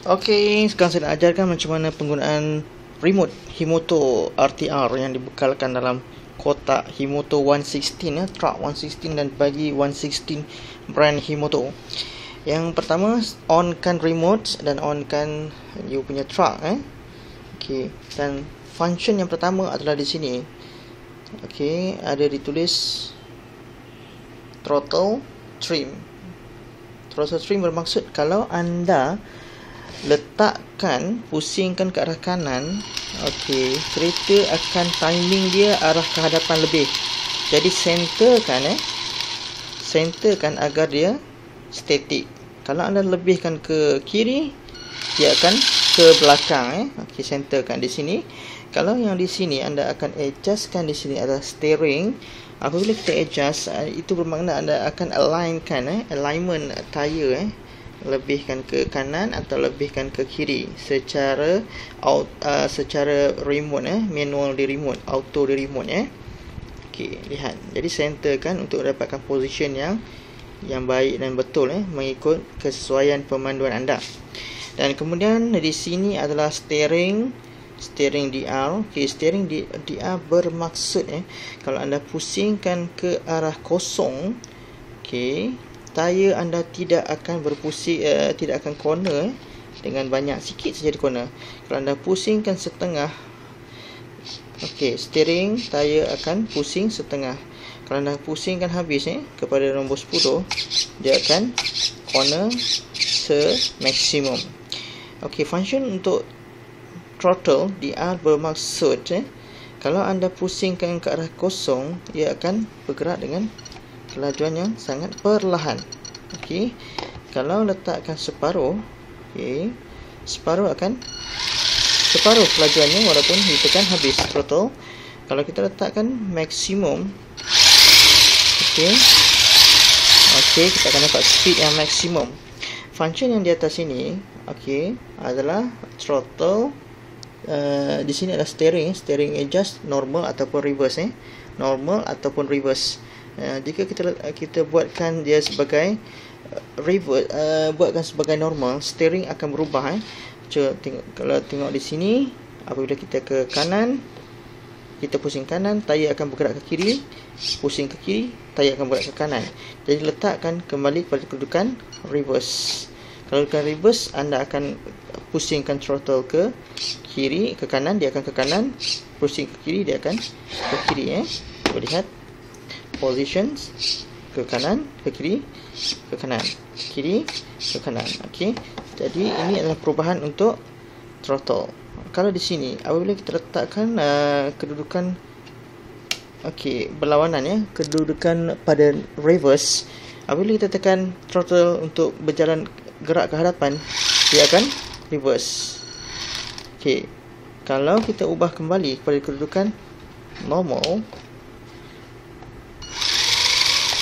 Okey, sekarang saya nak ajarkan macam mana penggunaan remote Himoto RTR yang dibekalkan dalam kotak Himoto 116 truck 116 dan bagi 116 brand Himoto. Yang pertama, onkan remote dan onkan you punya truck Okey, dan function yang pertama adalah di sini. Okey, ada ditulis throttle trim. Throttle trim bermaksud kalau anda letakkan, pusingkan ke arah kanan, okey, kereta akan timing dia arah ke hadapan lebih. Jadi centerkan agar dia statik. Kalau anda lebihkan ke kiri, dia akan ke belakang Okey, centerkan di sini. Kalau yang di sini anda akan adjustkan, di sini adalah steering. Apabila kita adjust, itu bermakna anda akan alignkan alignment tire lebihkan ke kanan atau lebihkan ke kiri secara remote manual di remote, auto di remote Okey, lihat. Jadi centerkan untuk dapatkan position yang baik dan betul mengikut kesesuaian pemanduan anda. Dan kemudian di sini adalah steering DR. Okey, steering DR bermaksud kalau anda pusingkan ke arah kosong, okey, tayar anda tidak akan berpusing, tidak akan corner dengan banyak, sikit saja di corner. Kalau anda pusingkan setengah, okey, steering tayar akan pusing setengah. Kalau anda pusingkan habis kepada nombor 10, dia akan corner se-maksimum. Okey, function untuk throttle DR bermaksud kalau anda pusingkan ke arah kosong, dia akan bergerak dengan kelajuan yang sangat perlahan. Okey, kalau letakkan separuh, okey, separuh kelajuannya walaupun ditekan habis throttle. Kalau kita letakkan maksimum, okey, kita akan dapat speed yang maksimum. Function yang di atas ini, okey, adalah throttle. Di sini adalah steering adjust normal ataupun reverse normal ataupun reverse. Jika kita buatkan dia sebagai reverse, buatkan sebagai normal, steering akan berubah kalau tengok di sini, apabila kita ke kanan, kita pusing kanan, tayar akan bergerak ke kiri, pusing ke kiri, tayar akan bergerak ke kanan. Jadi letakkan kembali pada kedudukan reverse. Kalau kedudukan reverse, anda akan pusingkan throttle ke kiri, ke kanan, dia akan ke kanan, pusing ke kiri, dia akan ke kiri lihat positions, ke kanan, ke kiri, ke kanan, kiri, ke kanan. Okey, jadi ini adalah perubahan untuk throttle. Kalau di sini, apabila kita letakkan kedudukan, okey, berlawanan kedudukan pada reverse, apabila kita tekan throttle untuk berjalan gerak ke hadapan, dia akan reverse. Okey, kalau kita ubah kembali kepada kedudukan normal,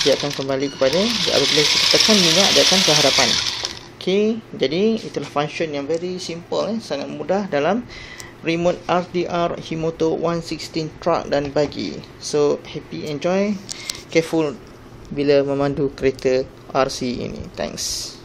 dia akan kembali kepada, apabila kita tekan minyak, dia akan ke hadapan. Okey, jadi itulah function yang very simple sangat mudah dalam remote RTR Himoto 116 truck dan buggy. So happy, enjoy, careful bila memandu kereta RC ini. Thanks.